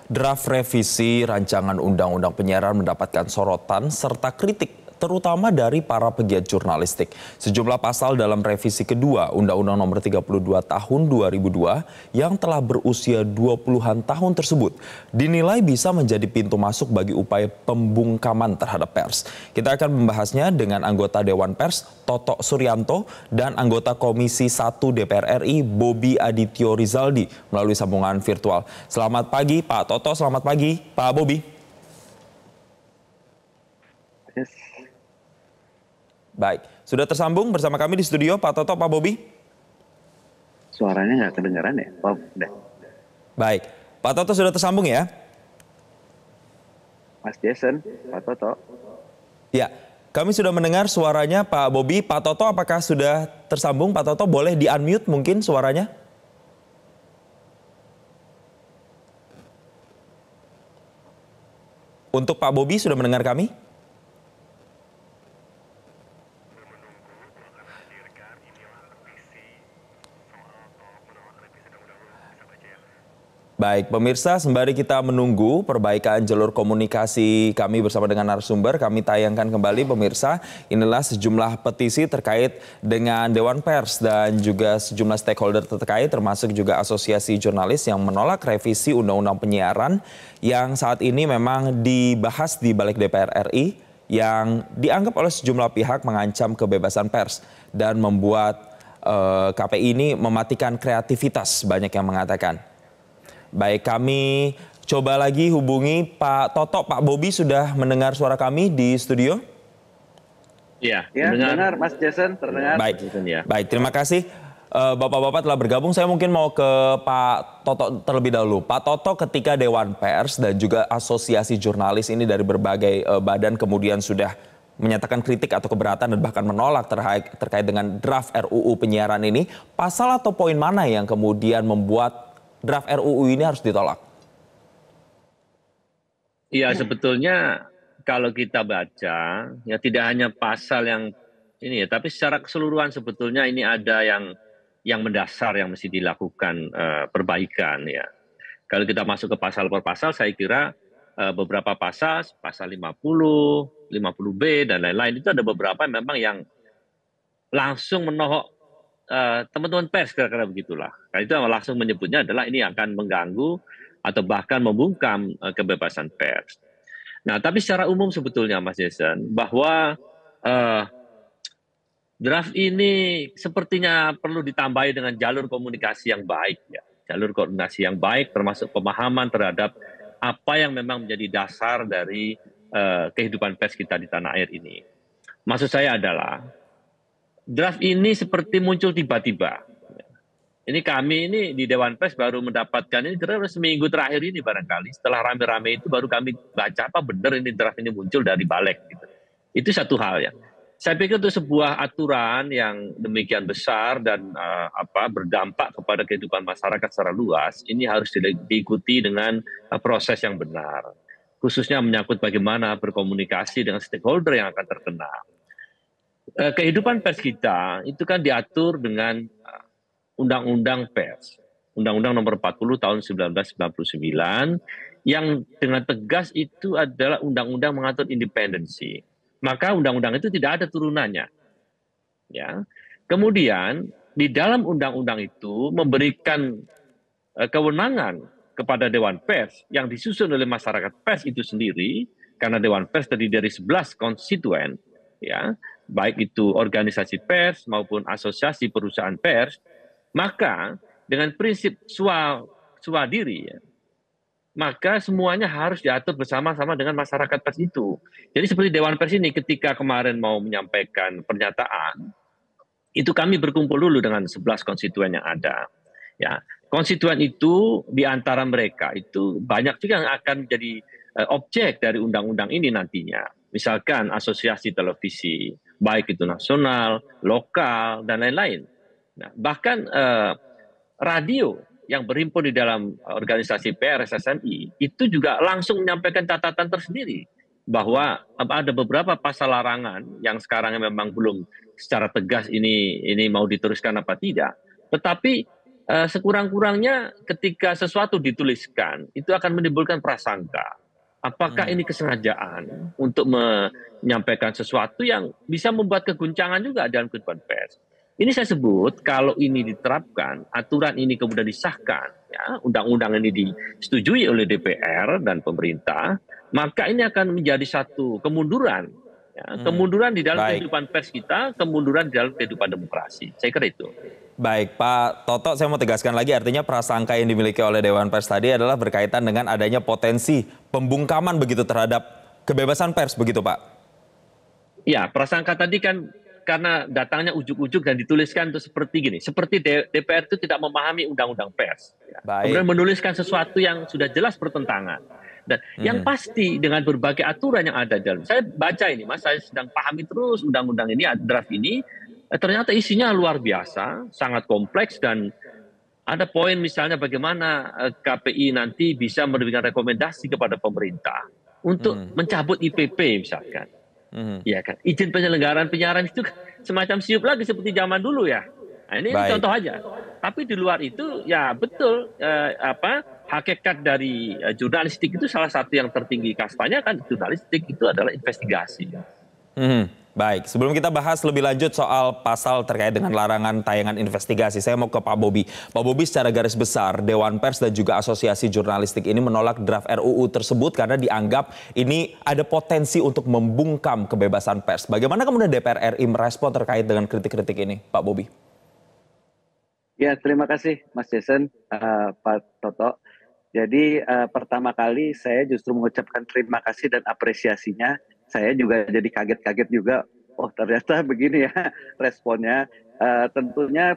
Draft revisi rancangan undang-undang penyiaran mendapatkan sorotan serta kritik, terutama dari para pegiat jurnalistik. Sejumlah pasal dalam revisi kedua Undang-Undang Nomor 32 Tahun 2002 yang telah berusia 20-an tahun tersebut dinilai bisa menjadi pintu masuk bagi upaya pembungkaman terhadap pers. Kita akan membahasnya dengan anggota Dewan Pers Toto Suryanto dan anggota Komisi 1 DPR RI Bobi Adityo Rizaldi melalui sambungan virtual. Selamat pagi Pak Toto, selamat pagi Pak Bobi. Yes. Baik, sudah tersambung bersama kami di studio Pak Toto, Pak Bobi. Suaranya nggak kedengaran ya? Oh, udah. Baik, Pak Toto sudah tersambung ya? Mas Jason, Pak Toto. Ya, kami sudah mendengar suaranya Pak Bobi. Pak Toto apakah sudah tersambung? Pak Toto boleh di-unmute mungkin suaranya? Untuk Pak Bobi sudah mendengar kami? Baik, pemirsa, sembari kita menunggu perbaikan jalur komunikasi kami bersama dengan narasumber, kami tayangkan kembali pemirsa, inilah sejumlah petisi terkait dengan Dewan Pers dan juga sejumlah stakeholder terkait termasuk juga asosiasi jurnalis yang menolak revisi Undang-Undang Penyiaran yang saat ini memang dibahas di Balik DPR RI yang dianggap oleh sejumlah pihak mengancam kebebasan pers dan membuat KPI ini mematikan kreativitas, banyak yang mengatakan. Baik, kami coba lagi hubungi Pak Toto. Pak Bobi sudah mendengar suara kami di studio? Iya, ya, dengar Mas Jason, terdengar. Baik, baik, terima kasih. Bapak-bapak telah bergabung. Saya mungkin mau ke Pak Toto terlebih dahulu. Pak Toto, ketika Dewan Pers dan juga asosiasi jurnalis ini dari berbagai badan kemudian sudah menyatakan kritik atau keberatan dan bahkan menolak terkait dengan draft RUU penyiaran ini, pasal atau poin mana yang kemudian membuat draft RUU ini harus ditolak? Iya, sebetulnya kalau kita baca, ya tidak hanya pasal yang ini ya, tapi secara keseluruhan sebetulnya ini ada yang mendasar yang mesti dilakukan perbaikan ya. Kalau kita masuk ke pasal per pasal, saya kira beberapa pasal 50, 50B dan lain-lain itu ada beberapa memang yang langsung menohok teman-teman pers, kira-kira begitulah. Karena itu langsung menyebutnya adalah ini akan mengganggu atau bahkan membungkam kebebasan pers. Nah, tapi secara umum sebetulnya Mas Jason, bahwa draft ini sepertinya perlu ditambahi dengan jalur komunikasi yang baik, ya. Jalur koordinasi yang baik termasuk pemahaman terhadap apa yang memang menjadi dasar dari kehidupan pers kita di tanah air ini. Maksud saya adalah draft ini seperti muncul tiba-tiba. Ini kami ini di Dewan Pers baru mendapatkan ini kira-kira seminggu terakhir ini barangkali. Setelah rame-rame itu baru kami baca apa benar ini draft ini muncul dari balik. Gitu. Itu satu hal ya. Saya pikir itu sebuah aturan yang demikian besar dan berdampak kepada kehidupan masyarakat secara luas. Ini harus diikuti dengan proses yang benar. Khususnya menyangkut bagaimana berkomunikasi dengan stakeholder yang akan terkena. Kehidupan pers kita itu kan diatur dengan Undang-Undang Pers, Undang-Undang Nomor 40 Tahun 1999, yang dengan tegas itu adalah undang-undang mengatur independensi. Maka undang-undang itu tidak ada turunannya. Ya. Kemudian di dalam undang-undang itu memberikan kewenangan kepada Dewan Pers yang disusun oleh masyarakat pers itu sendiri, karena Dewan Pers terdiri dari 11 konstituen, ya, baik itu organisasi pers maupun asosiasi perusahaan pers, maka dengan prinsip swadiri, ya, maka semuanya harus diatur bersama-sama dengan masyarakat pers itu. Jadi seperti Dewan Pers ini ketika kemarin mau menyampaikan pernyataan, itu kami berkumpul dulu dengan 11 konstituen yang ada. Ya, konstituen itu di antara mereka itu banyak juga yang akan menjadi objek dari undang-undang ini nantinya. Misalkan asosiasi televisi, baik itu nasional, lokal, dan lain-lain. Nah, bahkan radio yang berhimpun di dalam organisasi PRSSMI itu juga langsung menyampaikan catatan tersendiri bahwa ada beberapa pasal larangan yang sekarang memang belum secara tegas ini mau diteruskan apa tidak. Tetapi sekurang-kurangnya ketika sesuatu dituliskan itu akan menimbulkan prasangka. Apakah ini kesengajaan untuk menyampaikan sesuatu yang bisa membuat keguncangan juga dalam kehidupan pers? Ini saya sebut kalau ini diterapkan, aturan ini kemudian disahkan, ya, undang-undang ini disetujui oleh DPR dan pemerintah, maka ini akan menjadi satu kemunduran, ya, kemunduran di dalam kehidupan pers kita, kemunduran di dalam kehidupan demokrasi. Saya kira itu. Baik, Pak Toto, saya mau tegaskan lagi, artinya prasangka yang dimiliki oleh Dewan Pers tadi adalah berkaitan dengan adanya potensi pembungkaman begitu terhadap kebebasan pers, begitu Pak? Ya, prasangka tadi kan karena datangnya ujuk-ujuk dan dituliskan itu seperti gini, seperti DPR itu tidak memahami undang-undang pers. Ya. Kemudian menuliskan sesuatu yang sudah jelas bertentangan. Dan yang pasti dengan berbagai aturan yang ada dalam, saya baca ini Mas, saya sedang pahami terus undang-undang ini, draft ini, ternyata isinya luar biasa, sangat kompleks dan ada poin misalnya bagaimana KPI nanti bisa memberikan rekomendasi kepada pemerintah untuk mencabut IPP misalkan. Ya kan, izin penyelenggaraan penyiaran itu semacam siup lagi seperti zaman dulu ya. Nah, ini contoh aja. Tapi di luar itu ya betul hakikat dari jurnalistik itu salah satu yang tertinggi kastanya kan jurnalistik itu adalah investigasi. Baik, sebelum kita bahas lebih lanjut soal pasal terkait dengan larangan tayangan investigasi, saya mau ke Pak Bobi. Pak Bobi, secara garis besar, Dewan Pers dan juga Asosiasi Jurnalistik ini menolak draft RUU tersebut karena dianggap ini ada potensi untuk membungkam kebebasan pers. Bagaimana kemudian DPR RI merespon terkait dengan kritik-kritik ini, Pak Bobi? Ya, terima kasih Mas Jason, Pak Toto. Jadi pertama kali saya justru mengucapkan terima kasih dan apresiasinya. Saya juga jadi kaget-kaget juga, oh ternyata begini ya responnya. Tentunya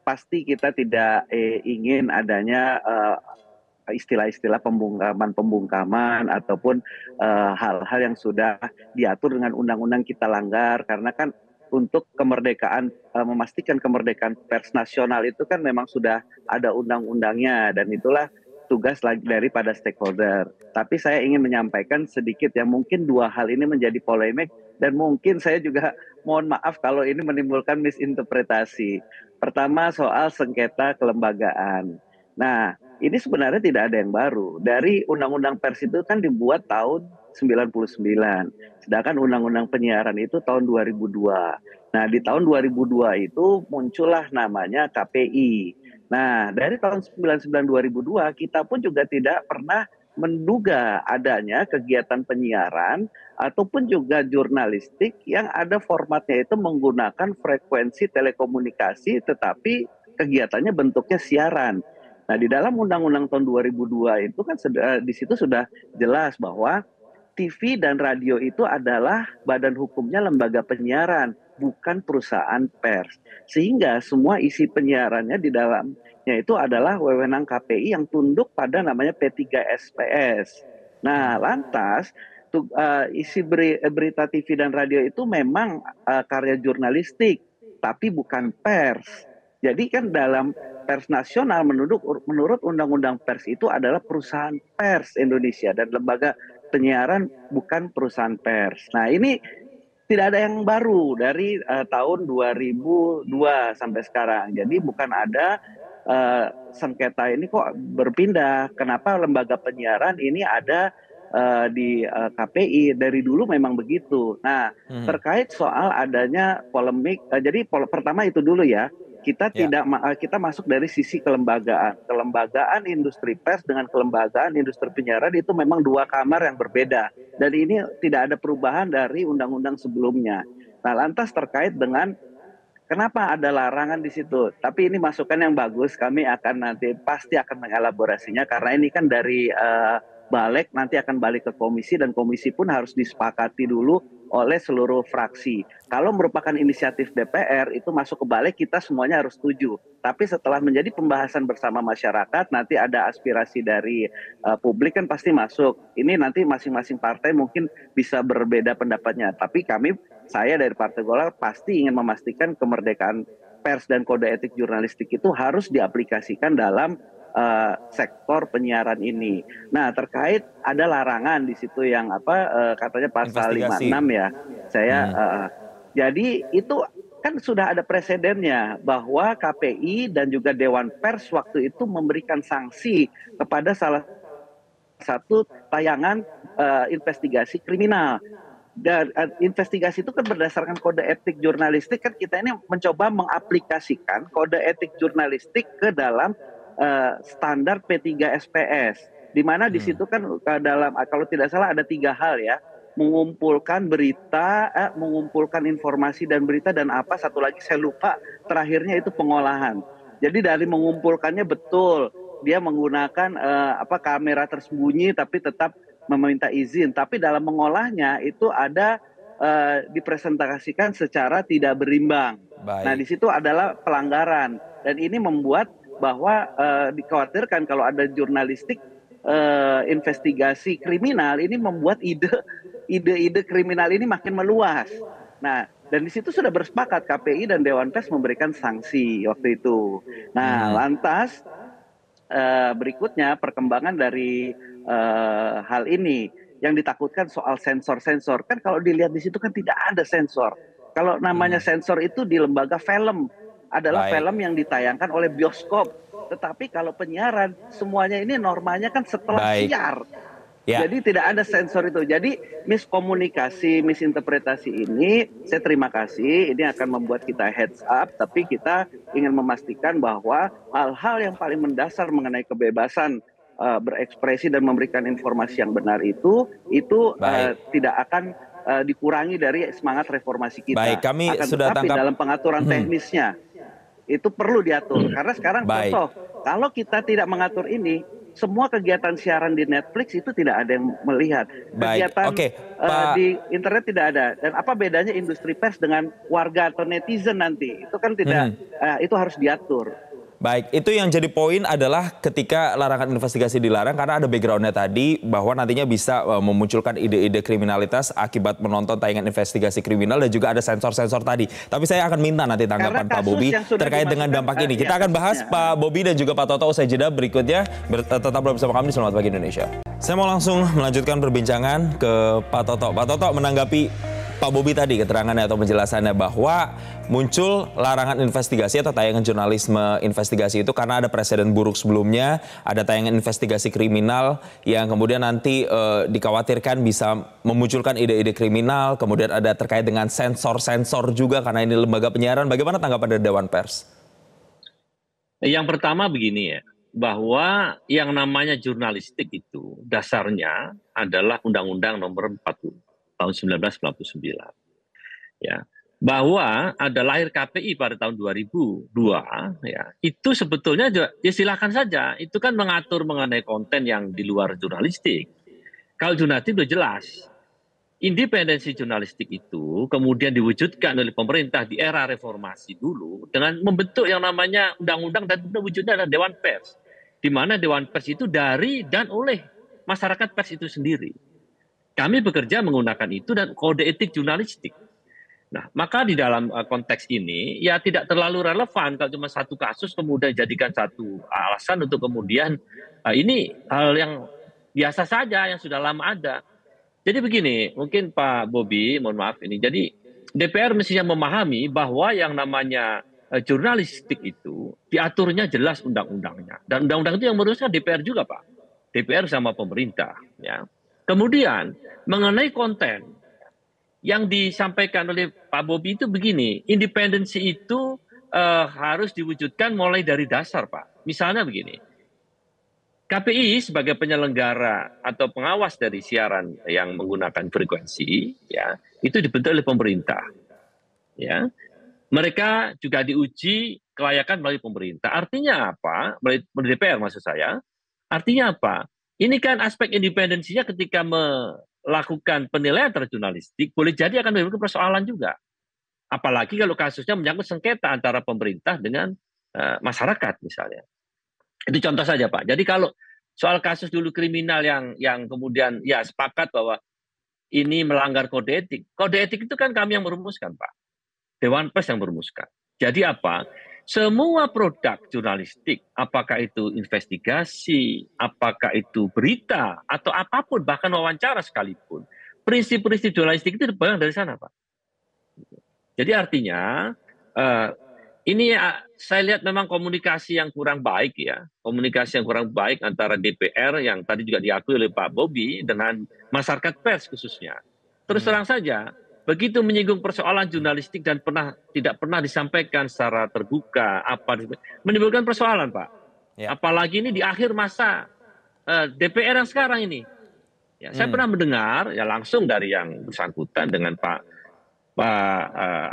pasti kita tidak ingin adanya istilah-istilah pembungkaman ataupun hal-hal yang sudah diatur dengan undang-undang kita langgar. Karena kan untuk kemerdekaan, memastikan kemerdekaan pers nasional itu kan memang sudah ada undang-undangnya dan itulah tugas daripada stakeholder. Tapi saya ingin menyampaikan sedikit ya, mungkin dua hal ini menjadi polemik dan mungkin saya juga mohon maaf kalau ini menimbulkan misinterpretasi. Pertama soal sengketa kelembagaan. Nah, ini sebenarnya tidak ada yang baru. Dari Undang-Undang Pers itu kan dibuat tahun 99. Sedangkan Undang-Undang Penyiaran itu tahun 2002. Nah, di tahun 2002 itu muncullah namanya KPI. Nah, dari tahun 99-2002 kita pun juga tidak pernah menduga adanya kegiatan penyiaran ataupun juga jurnalistik yang ada formatnya itu menggunakan frekuensi telekomunikasi tetapi kegiatannya bentuknya siaran. Nah, di dalam Undang-Undang tahun 2002 itu kan di situ sudah jelas bahwa TV dan radio itu adalah badan hukumnya lembaga penyiaran, bukan perusahaan pers. Sehingga semua isi penyiarannya di dalamnya itu adalah wewenang KPI yang tunduk pada namanya P3SPS. Nah, lantas isi berita TV dan radio itu memang karya jurnalistik, tapi bukan pers. Jadi kan dalam pers nasional menurut Undang-Undang Pers itu adalah perusahaan pers Indonesia dan lembaga penyiaran bukan perusahaan pers. Nah, ini tidak ada yang baru dari tahun 2002 sampai sekarang. Jadi bukan ada sengketa ini kok berpindah. Kenapa lembaga penyiaran ini ada di KPI, dari dulu memang begitu. Nah, terkait soal adanya polemik, jadi pertama itu dulu ya. Kita masuk dari sisi kelembagaan industri pers dengan kelembagaan industri penyiaran itu memang dua kamar yang berbeda dan ini tidak ada perubahan dari undang-undang sebelumnya. Nah, lantas terkait dengan kenapa ada larangan di situ, tapi ini masukan yang bagus, kami akan pasti akan mengelaborasinya karena ini kan dari balik nanti akan balik ke komisi dan komisi pun harus disepakati dulu oleh seluruh fraksi. Kalau merupakan inisiatif DPR itu masuk ke balik kita semuanya harus setuju. Tapi setelah menjadi pembahasan bersama masyarakat nanti ada aspirasi dari publik kan pasti masuk. Ini nanti masing-masing partai mungkin bisa berbeda pendapatnya. Tapi saya dari Partai Golkar pasti ingin memastikan kemerdekaan pers dan kode etik jurnalistik itu harus diaplikasikan dalam sektor penyiaran ini. Nah, terkait ada larangan di situ yang katanya pasal 56 ya. Saya jadi itu kan sudah ada presidennya bahwa KPI dan juga Dewan Pers waktu itu memberikan sanksi kepada salah satu tayangan investigasi kriminal. Dan investigasi itu kan berdasarkan kode etik jurnalistik, kan kita ini mencoba mengaplikasikan kode etik jurnalistik ke dalam standar P3SPS, di mana di situ kan dalam, kalau tidak salah ada 3 hal ya: mengumpulkan berita, mengumpulkan informasi dan berita, dan apa satu lagi saya lupa terakhirnya itu pengolahan. Jadi dari mengumpulkannya betul dia menggunakan kamera tersembunyi tapi tetap meminta izin, tapi dalam mengolahnya itu ada dipresentasikan secara tidak berimbang. Baik. Nah, di situ adalah pelanggaran, dan ini membuat bahwa dikhawatirkan kalau ada jurnalistik investigasi kriminal, ini membuat ide-ide kriminal ini makin meluas. Nah, dan di situ sudah bersepakat KPI dan Dewan Pers memberikan sanksi waktu itu. Nah, lantas berikutnya perkembangan dari hal ini yang ditakutkan soal sensor-sensor. Kan kalau dilihat di situ kan tidak ada sensor. Kalau namanya sensor itu di lembaga film adalah film yang ditayangkan oleh bioskop. Tetapi kalau penyiaran semuanya ini normanya kan setelah siar. Ya. Jadi tidak ada sensor itu. Jadi miskomunikasi, misinterpretasi ini, saya terima kasih. Ini akan membuat kita heads up. Tapi kita ingin memastikan bahwa hal-hal yang paling mendasar mengenai kebebasan berekspresi dan memberikan informasi yang benar itu tidak akan dikurangi dari semangat reformasi kita. Baik, kami akan sudah tetapi tangkap dalam pengaturan teknisnya itu perlu diatur. Karena sekarang contoh, kalau kita tidak mengatur ini, semua kegiatan siaran di Netflix itu tidak ada yang melihat. Kegiatan di internet tidak ada. Dan apa bedanya industri pers dengan warga atau netizen nanti? Itu kan tidak, itu harus diatur. Baik, itu yang jadi poin adalah ketika larangan investigasi dilarang karena ada backgroundnya tadi bahwa nantinya bisa memunculkan ide-ide kriminalitas akibat menonton tayangan investigasi kriminal, dan juga ada sensor-sensor tadi. Tapi saya akan minta nanti tanggapan Pak Bobi terkait dengan dampak ini. Kita akan bahas Pak Bobi dan juga Pak Toto usai jeda berikutnya. Tetap bersama kami di Selamat Pagi Indonesia. Saya mau langsung melanjutkan perbincangan ke Pak Toto. Pak Toto, menanggapi Pak Bobi tadi keterangannya atau penjelasannya bahwa muncul larangan investigasi atau tayangan jurnalisme investigasi itu karena ada presiden buruk sebelumnya, ada tayangan investigasi kriminal yang kemudian nanti dikhawatirkan bisa memunculkan ide-ide kriminal, kemudian ada terkait dengan sensor-sensor juga karena ini lembaga penyiaran. Bagaimana tanggapan dari Dewan Pers? Yang pertama begini ya, bahwa yang namanya jurnalistik itu dasarnya adalah Undang-Undang Nomor 40 tahun 1999. Ya, bahwa ada lahir KPI pada tahun 2002, ya, itu sebetulnya ya silakan saja, itu kan mengatur mengenai konten yang di luar jurnalistik. Kalau jurnalistik sudah jelas, independensi jurnalistik itu kemudian diwujudkan oleh pemerintah di era reformasi dulu dengan membentuk yang namanya undang-undang, dan wujudnya adalah Dewan Pers, di mana Dewan Pers itu dari dan oleh masyarakat pers itu sendiri. Kami bekerja menggunakan itu dan kode etik jurnalistik. Nah, maka di dalam konteks ini ya tidak terlalu relevan kalau cuma satu kasus kemudian jadikan satu alasan untuk kemudian ini hal yang biasa saja yang sudah lama ada. Jadi begini, mungkin Pak Bobi, mohon maaf ini. Jadi DPR mestinya memahami bahwa yang namanya jurnalistik itu diaturnya jelas undang-undangnya, dan undang-undang itu yang merusaknya DPR juga, Pak. DPR sama pemerintah, ya. Kemudian mengenai konten yang disampaikan oleh Pak Bobi itu begini, independensi itu harus diwujudkan mulai dari dasar, Pak. Misalnya begini, KPI sebagai penyelenggara atau pengawas dari siaran yang menggunakan frekuensi, ya, itu dibentuk oleh pemerintah. Ya, mereka juga diuji kelayakan melalui pemerintah. Artinya apa? Melalui DPR maksud saya. Artinya apa? Ini kan aspek independensinya ketika melakukan penilaian terhadap jurnalistik boleh jadi akan menimbulkan persoalan juga. Apalagi kalau kasusnya menyangkut sengketa antara pemerintah dengan masyarakat misalnya. Itu contoh saja, Pak. Jadi kalau soal kasus dulu kriminal yang kemudian ya sepakat bahwa ini melanggar kode etik. Kode etik itu kan kami yang merumuskan, Pak. Dewan Pers yang merumuskan. Jadi apa? Semua produk jurnalistik, apakah itu investigasi, apakah itu berita, atau apapun, bahkan wawancara sekalipun, prinsip-prinsip jurnalistik itu dipegang dari sana, Pak. Jadi artinya eh, ini saya lihat memang komunikasi yang kurang baik ya, komunikasi yang kurang baik antara DPR yang tadi juga diakui oleh Pak Bobi dengan masyarakat pers khususnya. Terus terang saja, begitu menyinggung persoalan jurnalistik dan tidak pernah disampaikan secara terbuka, menimbulkan persoalan, Pak. Ya. Apalagi ini di akhir masa DPR yang sekarang ini. Ya, saya pernah mendengar ya langsung dari yang bersangkutan dengan Pak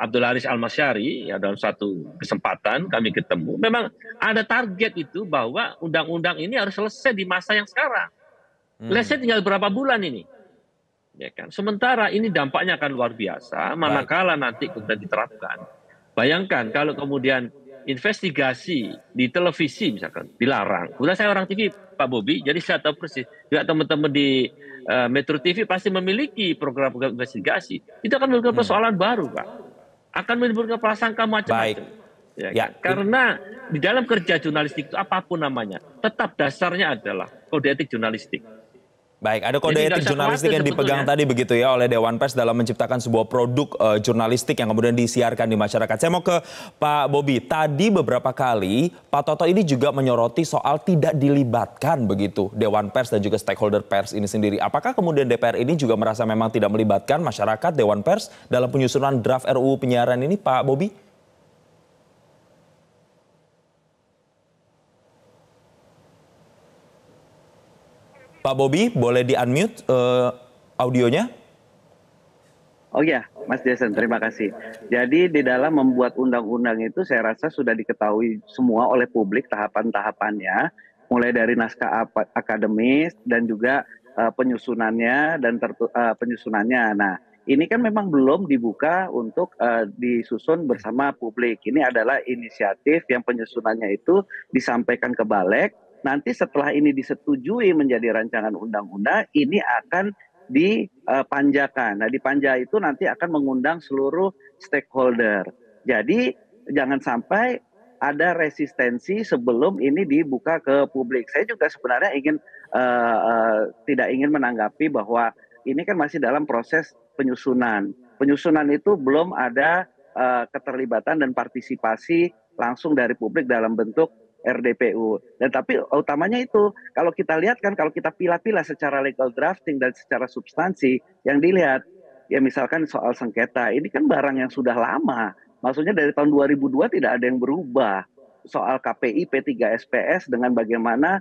Abdul Haris Almasyari ya, dalam satu kesempatan kami ketemu, memang ada target itu bahwa undang-undang ini harus selesai di masa yang sekarang. Selesai tinggal berapa bulan ini, ya kan? Sementara ini dampaknya akan luar biasa manakala nanti kemudian diterapkan. Bayangkan kalau kemudian investigasi di televisi misalkan dilarang. Kemudian saya orang TV Pak Bobi, jadi saya tahu persis. Juga teman-teman di Metro TV pasti memiliki program-program investigasi. Itu akan menimbulkan persoalan baru, Pak. Akan menimbulkan prasangka macam-macam. Ya, karena di dalam kerja jurnalistik itu apapun namanya, tetap dasarnya adalah kode etik jurnalistik. Baik, ada kode etik jurnalistik yang dipegang tadi begitu ya oleh Dewan Pers dalam menciptakan sebuah produk jurnalistik yang kemudian disiarkan di masyarakat. Saya mau ke Pak Bobi. Tadi beberapa kali Pak Toto ini juga menyoroti soal tidak dilibatkan begitu Dewan Pers dan juga stakeholder pers ini sendiri. Apakah kemudian DPR ini juga merasa memang tidak melibatkan masyarakat, Dewan Pers dalam penyusunan draft RUU penyiaran ini, Pak Bobi? Pak Bobi, boleh di-unmute audionya? Oh ya, Mas Jason, terima kasih. Jadi di dalam membuat undang-undang itu saya rasa sudah diketahui semua oleh publik tahapan-tahapannya, mulai dari naskah akademis dan juga penyusunannya dan penyusunannya. Nah, ini kan memang belum dibuka untuk disusun bersama publik. Ini adalah inisiatif yang penyusunannya itu disampaikan ke Balek. Nanti setelah ini disetujui menjadi rancangan undang-undang, ini akan dipanjakan. Nah, dipanja itu nanti akan mengundang seluruh stakeholder. Jadi jangan sampai ada resistensi sebelum ini dibuka ke publik. Saya juga sebenarnya tidak ingin menanggapi bahwa ini kan masih dalam proses penyusunan. Penyusunan itu belum ada keterlibatan dan partisipasi langsung dari publik dalam bentuk RDPU. Dan tapi utamanya itu kalau kita lihat kan, kalau kita pilah-pilah secara legal drafting dan secara substansi yang dilihat ya misalkan soal sengketa ini kan barang yang sudah lama. Maksudnya dari tahun 2002 tidak ada yang berubah. Soal KPI P3SPS dengan bagaimana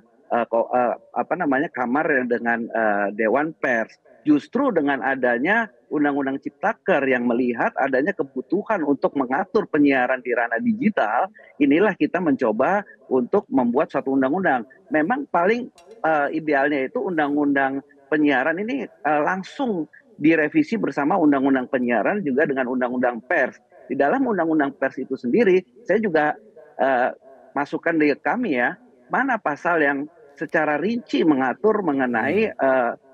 kamar dengan Dewan Pers. Justru dengan adanya Undang-Undang Ciptaker yang melihat adanya kebutuhan untuk mengatur penyiaran di ranah digital, inilah kita mencoba untuk membuat suatu undang-undang. Memang paling idealnya itu undang-undang penyiaran ini langsung direvisi bersama undang-undang penyiaran juga dengan undang-undang pers. Di dalam undang-undang pers itu sendiri, saya juga masukkan di kami ya, mana pasal yang secara rinci mengatur mengenai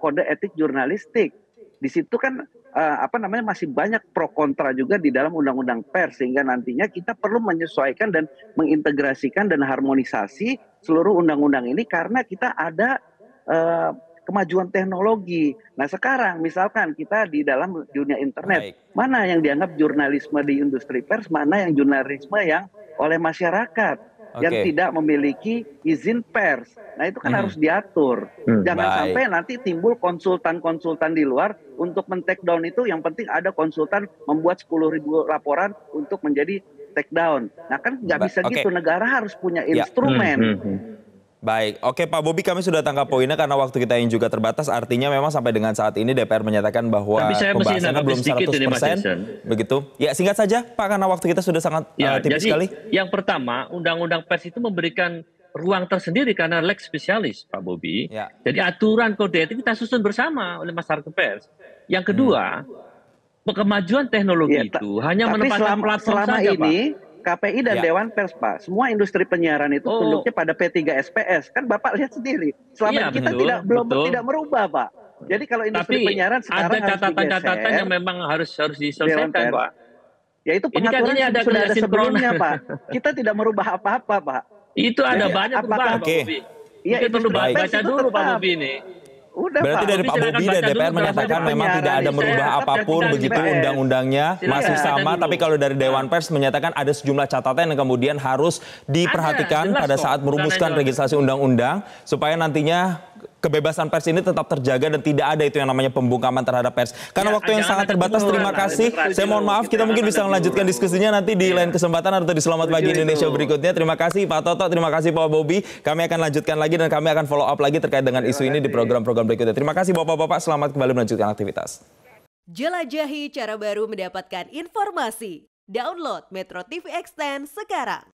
kode etik jurnalistik. Di situ kan masih banyak pro kontra juga di dalam undang-undang pers, sehingga nantinya kita perlu menyesuaikan dan mengintegrasikan dan harmonisasi seluruh undang-undang ini karena kita ada kemajuan teknologi. Nah sekarang misalkan kita di dalam dunia internet, mana yang dianggap jurnalisme di industri pers, mana yang jurnalisme yang oleh masyarakat yang tidak memiliki izin pers. Nah itu kan harus diatur. Jangan sampai nanti timbul konsultan-konsultan di luar untuk men-take down itu. Yang penting ada konsultan membuat 10.000 laporan untuk menjadi take down. Nah kan nggak bisa gitu, negara harus punya instrumen. Baik, oke Pak Bobi, kami sudah tangkap poinnya karena waktu kita yang juga terbatas. Artinya memang sampai dengan saat ini DPR menyatakan bahwa pembahasannya belum 100%. Begitu. Ya singkat saja Pak, karena waktu kita sudah sangat tipis sekali. Yang pertama, Undang-Undang Pers itu memberikan ruang tersendiri karena lex spesialis Pak Bobi. Jadi aturan kode etik kita susun bersama oleh masyarakat pers. Yang kedua, kemajuan teknologi itu hanya menempatkan platform saja Pak. KPI dan Dewan Pers, Pak. Semua industri penyiaran itu tunduknya pada P3SPS. Kan Bapak lihat sendiri. Selama kita tidak merubah, Pak. Jadi kalau industri penyiaran sekarang ada catatan-catatan yang memang harus diselesaikan, Pak. Ya itu pengaturan sudah ada sebelumnya, Pak. Kita tidak merubah apa-apa, Pak. Itu ada banyak, Pak Bobi. Mungkin perlu baca dulu, Pak Bobi ini. Berarti Pak. dari Pak Bobi dan DPR menyatakan memang tidak ada merubah apapun begitu undang-undangnya masih sama. Tapi kalau dari Dewan Pers menyatakan ada sejumlah catatan yang kemudian harus diperhatikan pada saat merumuskan registrasi undang-undang supaya nantinya kebebasan pers ini tetap terjaga dan tidak ada itu yang namanya pembungkaman terhadap pers. Karena waktu yang sangat terbatas, terima kasih. Saya mohon maaf, kita mungkin bisa melanjutkan diskusinya nanti di lain kesempatan atau di Selamat Pagi Indonesia berikutnya. Terima kasih Pak Toto, terima kasih Pak Bobi. Kami akan lanjutkan lagi dan kami akan follow up lagi terkait dengan isu ini di program-program berikutnya. Terima kasih Bapak-Bapak, selamat kembali melanjutkan aktivitas. Jelajahi cara baru mendapatkan informasi. Download Metro TV Extend sekarang.